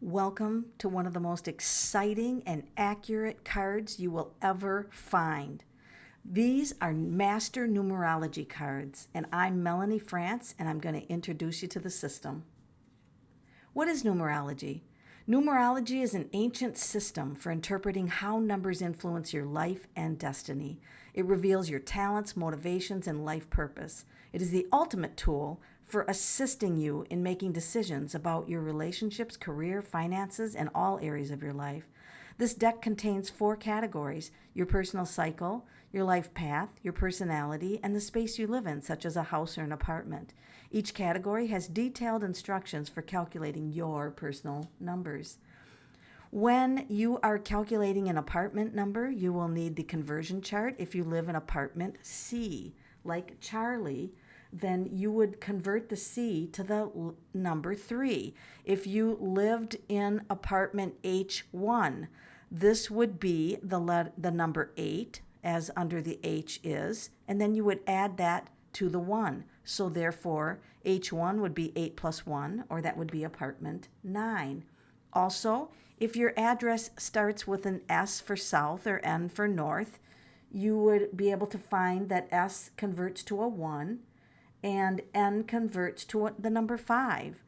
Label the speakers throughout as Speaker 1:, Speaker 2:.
Speaker 1: Welcome to one of the most exciting and accurate cards you will ever find. These are Master Numerology Cards, and I'm Melanie France, and I'm going to introduce you to the system. What is numerology? Numerology is an ancient system for interpreting how numbers influence your life and destiny. It reveals your talents, motivations, and life purpose. It is the ultimate tool for assisting you in making decisions about your relationships, career, finances, and all areas of your life. This deck contains 4 categories: your personal cycle, your life path, your personality, and the space you live in, such as a house or an apartment. Each category has detailed instructions for calculating your personal numbers. When you are calculating an apartment number, you will need the conversion chart. If you live in apartment C, like Charlie, then you would convert the C to the number 3. If you lived in apartment H1, this would be the number 8, as under the H is, and then you would add that to the 1. So therefore, H1 would be 8 plus 1, or that would be apartment 9. Also, if your address starts with an S for south or N for north, you would be able to find that S converts to a 1 and N converts to the number 5.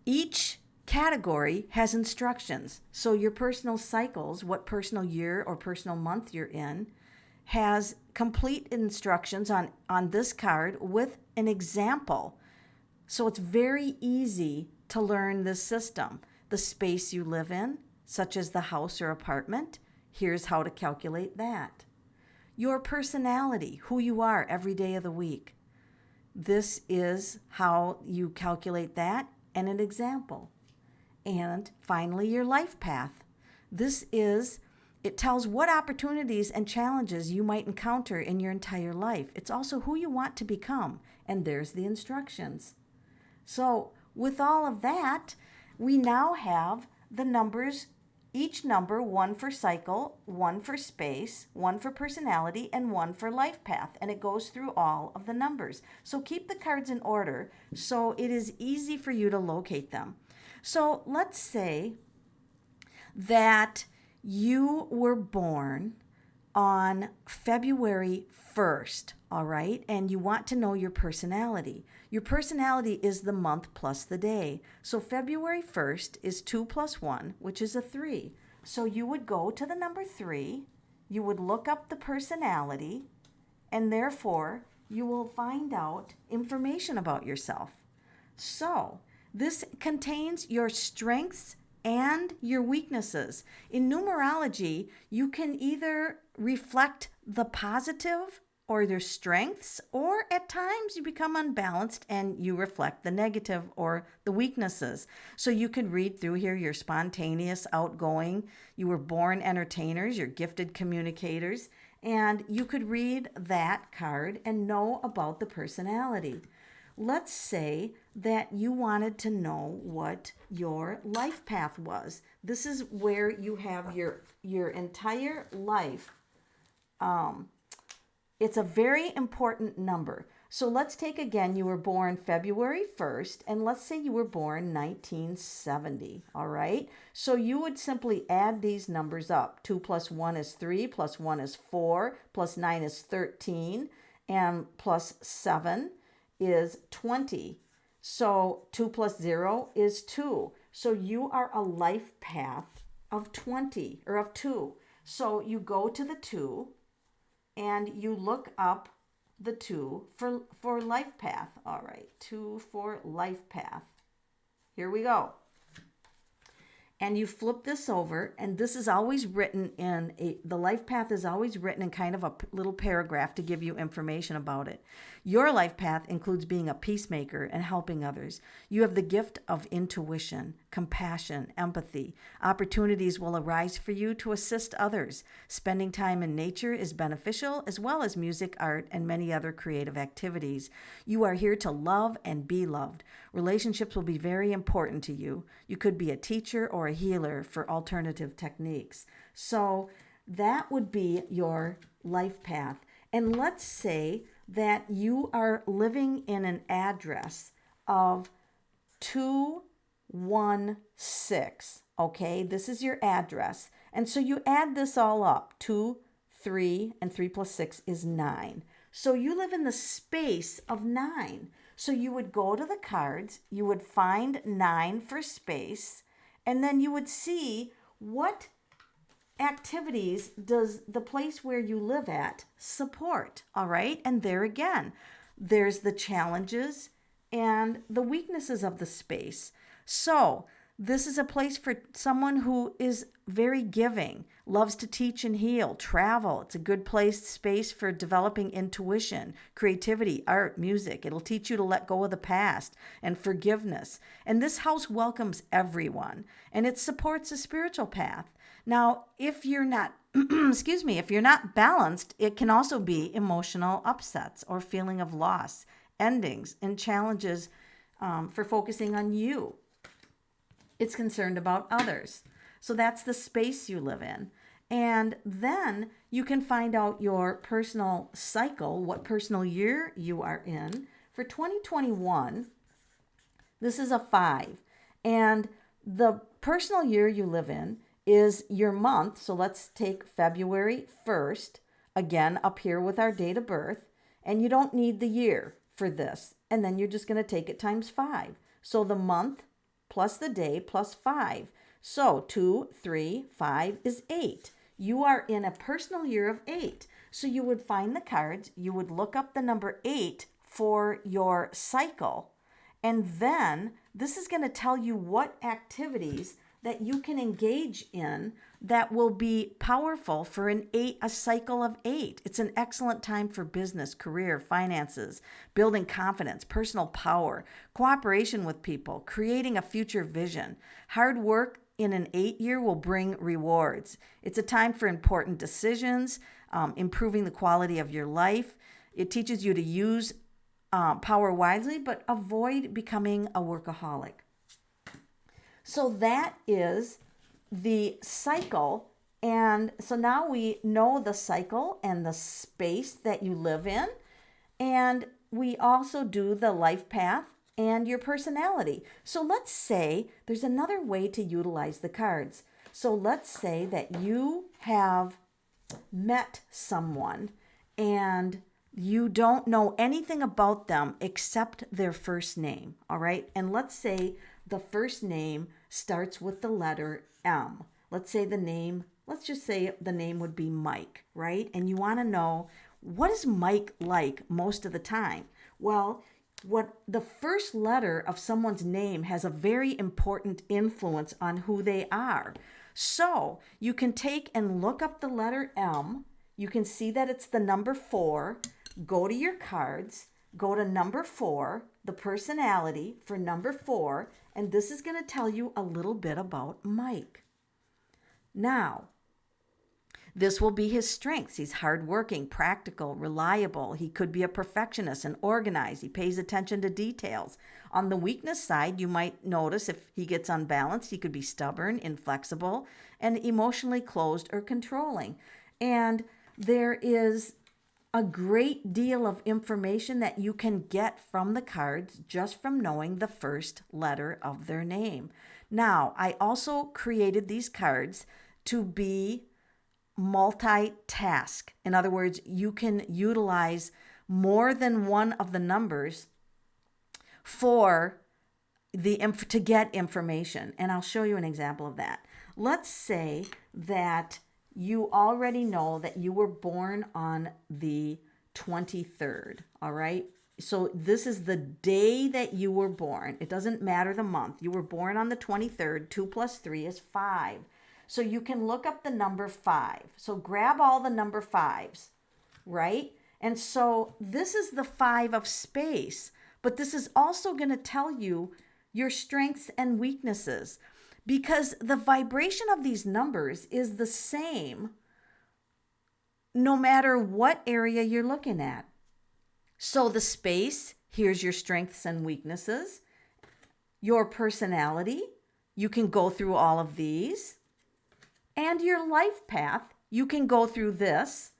Speaker 1: Each category has instructions. So your personal cycles, what personal year or personal month you're in, has complete instructions on this card with an example. So it's very easy to learn this system. The space you live in, such as the house or apartment, here's how to calculate that. Your personality, who you are every day of the week. This is how you calculate that and an example. And finally, your life path. It tells what opportunities and challenges you might encounter in your entire life. It's also who you want to become, and there's the instructions. So with all of that, we now have the numbers, each number, 1 for cycle, 1 for space, 1 for personality, and 1 for life path. And it goes through all of the numbers. So keep the cards in order so it is easy for you to locate them. So let's say that you were born on February 1st, all right? And you want to know your personality. Your personality is the month plus the day. So February 1st is 2 plus 1, which is a 3. So you would go to the number 3, you would look up the personality, and therefore you will find out information about yourself. So this contains your strengths and your weaknesses. In numerology, you can either reflect the positive or their strengths, or at times you become unbalanced and you reflect the negative or the weaknesses. So you could read through here: you're spontaneous, outgoing, you were born entertainers, you're gifted communicators, and you could read that card and know about the personality. Let's say that you wanted to know what your life path was. This is where you have your entire life. It's a very important number. So let's take again, you were born February 1st, and let's say you were born 1970, all right? So you would simply add these numbers up. 2 plus 1 is 3, plus 1 is 4, plus 9 is 13, and plus 7 is 20. So 2 plus 0 is 2. So you are a life path of 20, or of 2. So you go to the 2 and you look up the 2 for life path. All right, 2 for life path. Here we go. And you flip this over, and this is always written the life path is always written in kind of a little paragraph to give you information about it. Your life path includes being a peacemaker and helping others. You have the gift of intuition, compassion, empathy. Opportunities will arise for you to assist others. Spending time in nature is beneficial, as well as music, art, and many other creative activities. You are here to love and be loved. Relationships will be very important to you. You could be a teacher or a healer for alternative techniques. So that would be your life path. And let's say that you are living in an address of 216. Okay, this is your address. And so you add this all up. 2, 3, and 3 plus 6 is 9. So you live in the space of 9. So you would go to the cards, you would find 9 for space, and then you would see what activities does the place where you live at support. All right, and there again, there's the challenges and the weaknesses of the space. So this is a place for someone who is very giving, loves to teach and heal, travel. It's a good space for developing intuition, creativity, art, music. It'll teach you to let go of the past and forgiveness. And this house welcomes everyone, and it supports a spiritual path. Now, if you're not, if you're not balanced, it can also be emotional upsets or feeling of loss, endings, and challenges for focusing on you. It's concerned about others. So that's the space you live in. And then you can find out your personal cycle, what personal year you are in. For 2021, this is a 5. And the personal year you live in is your month. So let's take February 1st, again, up here with our date of birth. And you don't need the year for this. And then you're just going to take it times 5. So the month plus the day plus 5. So 2, 3, 5 is 8. You are in a personal year of 8. So you would find the cards, you would look up the number 8 for your cycle, and then this is going to tell you what activities that you can engage in that will be powerful for a cycle of 8. It's an excellent time for business, career, finances, building confidence, personal power, cooperation with people, creating a future vision. Hard work in an 8 year will bring rewards. It's a time for important decisions, improving the quality of your life. It teaches you to use power wisely, but avoid becoming a workaholic. So that is the cycle. And so now we know the cycle and the space that you live in. And we also do the life path and your personality. So let's say there's another way to utilize the cards. So let's say that you have met someone and you don't know anything about them except their first name. All right. And let's say the first name starts with the letter M. Let's just say the name would be Mike, right? And you want to know, what is Mike like most of the time? Well, what the first letter of someone's name has a very important influence on who they are. So you can take and look up the letter M. You can see that it's the number 4. Go to your cards, go to number 4, the personality for number 4, and this is going to tell you a little bit about Mike. Now, this will be his strengths. He's hardworking, practical, reliable. He could be a perfectionist and organized. He pays attention to details. On the weakness side, you might notice if he gets unbalanced, he could be stubborn, inflexible, and emotionally closed or controlling. And there is a great deal of information that you can get from the cards just from knowing the first letter of their name. Now, I also created these cards to be multitask. In other words, you can utilize more than one of the numbers for to get information. And I'll show you an example of that. Let's say that you already know that you were born on the 23rd, all right? So this is the day that you were born. It doesn't matter the month. You were born on the 23rd. 2 plus 3 is 5. So you can look up the number 5. So grab all the number 5s, right? And so this is the 5 of space, but this is also going to tell you your strengths and weaknesses, because the vibration of these numbers is the same no matter what area you're looking at. So the space, here's your strengths and weaknesses. Your personality, you can go through all of these. And your life path, you can go through this.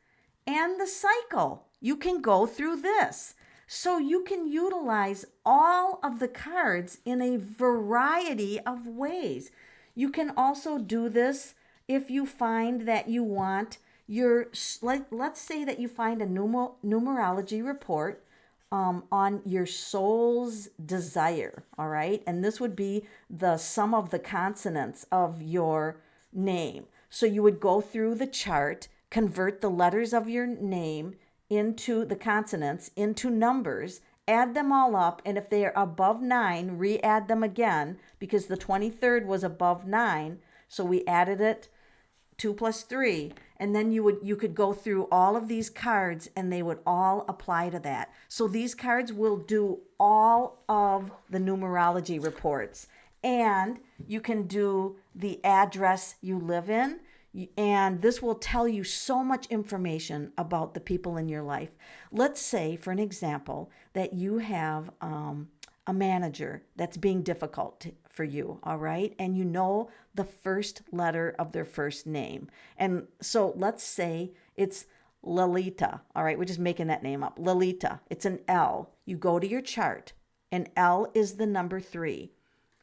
Speaker 1: And the cycle, you can go through this. So you can utilize all of the cards in a variety of ways. You can also do this if you find that you want let's say that you find a numerology report on your soul's desire, all right? And this would be the sum of the consonants of your name. So you would go through the chart, convert the letters of your name into the consonants, into numbers, add them all up, and if they are above 9, re-add them again because the 23rd was above 9, so we added it 2 plus 3, and then you could go through all of these cards and they would all apply to that. So these cards will do all of the numerology reports, and you can do the address you live in, and this will tell you so much information about the people in your life. Let's say, for an example, that you have a manager that's being difficult for you, all right? And you know the first letter of their first name. And so let's say it's Lalita, all right? We're just making that name up. Lalita, it's an L. You go to your chart, and L is the number 3.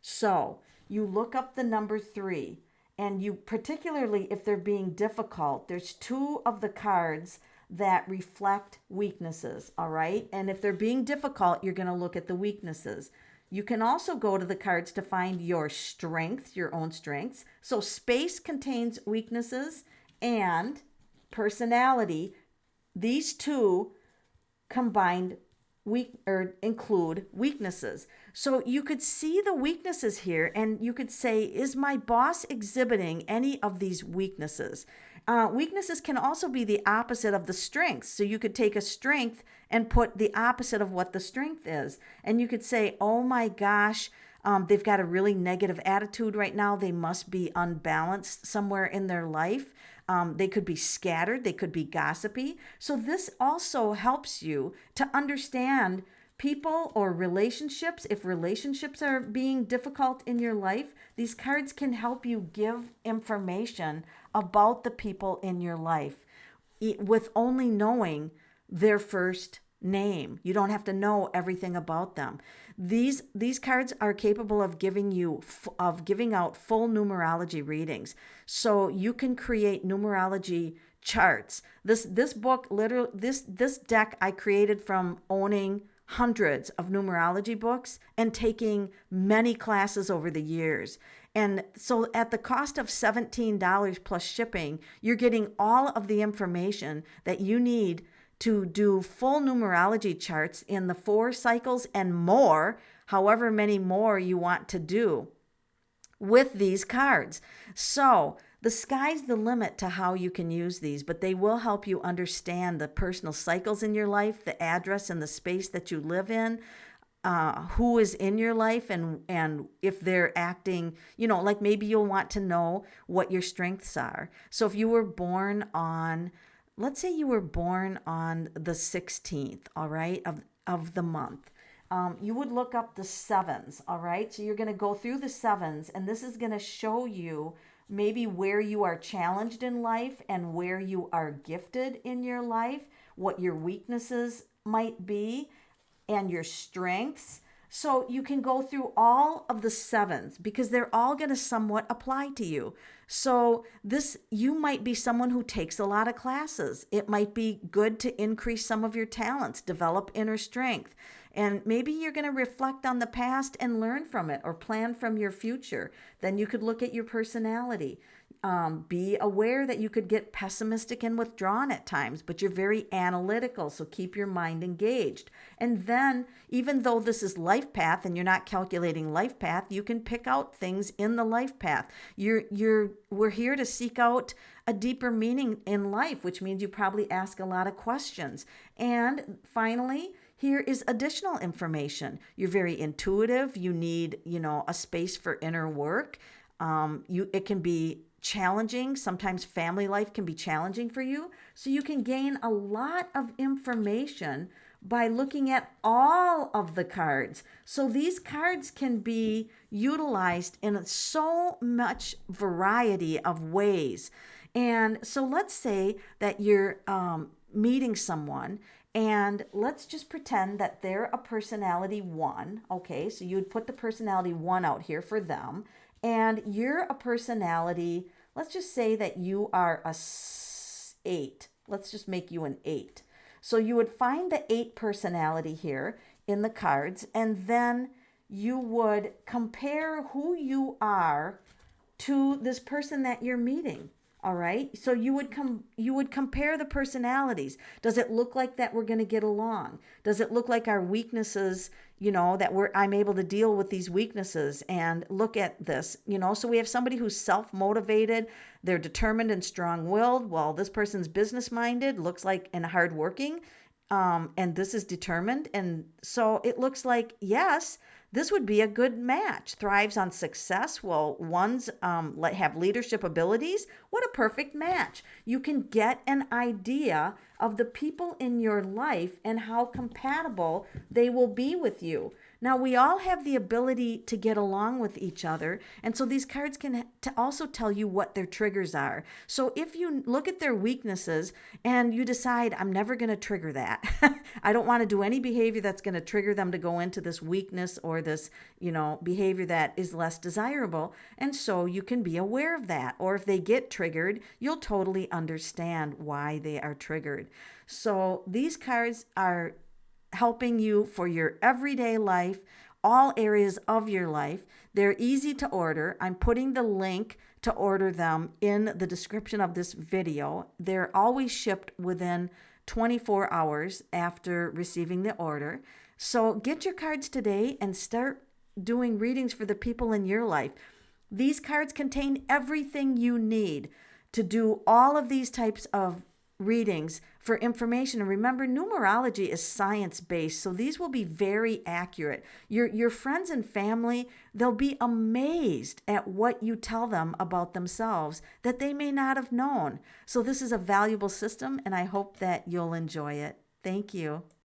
Speaker 1: So you look up the number 3, and you, particularly if they're being difficult, there's 2 of the cards that reflect weaknesses, all right? And if they're being difficult, you're going to look at the weaknesses. You can also go to the cards to find your strengths, your own strengths. So space contains weaknesses and personality. These two combined include weaknesses. So you could see the weaknesses here, and you could say, is my boss exhibiting any of these weaknesses? Weaknesses can also be the opposite of the strengths. So you could take a strength and put the opposite of what the strength is. And you could say, oh my gosh, they've got a really negative attitude right now. They must be unbalanced somewhere in their life. They could be scattered. They could be gossipy. So this also helps you to understand people or relationships. If relationships are being difficult in your life, these cards can help you give information about the people in your life with only knowing their first name. You don't have to know everything about them. These cards are capable of giving out full numerology readings. So you can create numerology charts. This book, literally, this deck I created from owning hundreds of numerology books and taking many classes over the years. And so at the cost of $17 plus shipping, you're getting all of the information that you need to do full numerology charts in the 4 cycles and more, however many more you want to do with these cards. So the sky's the limit to how you can use these, but they will help you understand the personal cycles in your life, the address and the space that you live in, who is in your life, and if they're acting, like maybe you'll want to know what your strengths are. So if you were born on, let's say you were born on the 16th, all right, of the month. You would look up the 7s, all right? So you're going to go through the 7s, and this is going to show you maybe where you are challenged in life and where you are gifted in your life, what your weaknesses might be, and your strengths. So you can go through all of the 7s because they're all going to somewhat apply to you. So you might be someone who takes a lot of classes. It might be good to increase some of your talents, develop inner strength. And maybe you're going to reflect on the past and learn from it or plan from your future. Then you could look at your personality. Be aware that you could get pessimistic and withdrawn at times, but you're very analytical, so keep your mind engaged. And then, even though this is life path and you're not calculating life path, you can pick out things in the life path. We're here to seek out a deeper meaning in life, which means you probably ask a lot of questions. And finally, here is additional information. You're very intuitive. You need, a space for inner work. It can be challenging. Sometimes family life can be challenging for you. So you can gain a lot of information by looking at all of the cards. So these cards can be utilized in so much variety of ways. And so let's say that you're meeting someone And let's just pretend that they're a personality 1. Okay, so you would put the personality 1 out here for them. And you're a personality, let's just say that you are 8. Let's just make you an 8. So you would find the 8 personality here in the cards, and then you would compare who you are to this person that you're meeting. All right, so you would compare the personalities. Does it look like that we're going to get along? Does it look like our weaknesses, that I'm able to deal with these weaknesses and look at this, so we have somebody who's self-motivated, they're determined and strong-willed. Well, this person's business-minded, looks like, and hardworking, and this is determined. And so it looks like, yes, this would be a good match. Thrives on success. Well, ones have leadership abilities. What a perfect match. You can get an idea of the people in your life and how compatible they will be with you. Now, we all have the ability to get along with each other, and so these cards can also tell you what their triggers are. So if you look at their weaknesses and you decide, I'm never going to trigger that. I don't want to do any behavior that's going to trigger them to go into this weakness or this, behavior that is less desirable. And so you can be aware of that. Or if they get triggered, you'll totally understand why they are triggered. So these cards are helping you for your everyday life, all areas of your life. They're easy to order. I'm putting the link to order them in the description of this video. They're always shipped within 24 hours after receiving the order. So get your cards today and start doing readings for the people in your life. These cards contain everything you need to do all of these types of readings for information. And remember, numerology is science-based, so these will be very accurate. Your friends and family, they'll be amazed at what you tell them about themselves that they may not have known. So this is a valuable system, and I hope that you'll enjoy it. Thank you.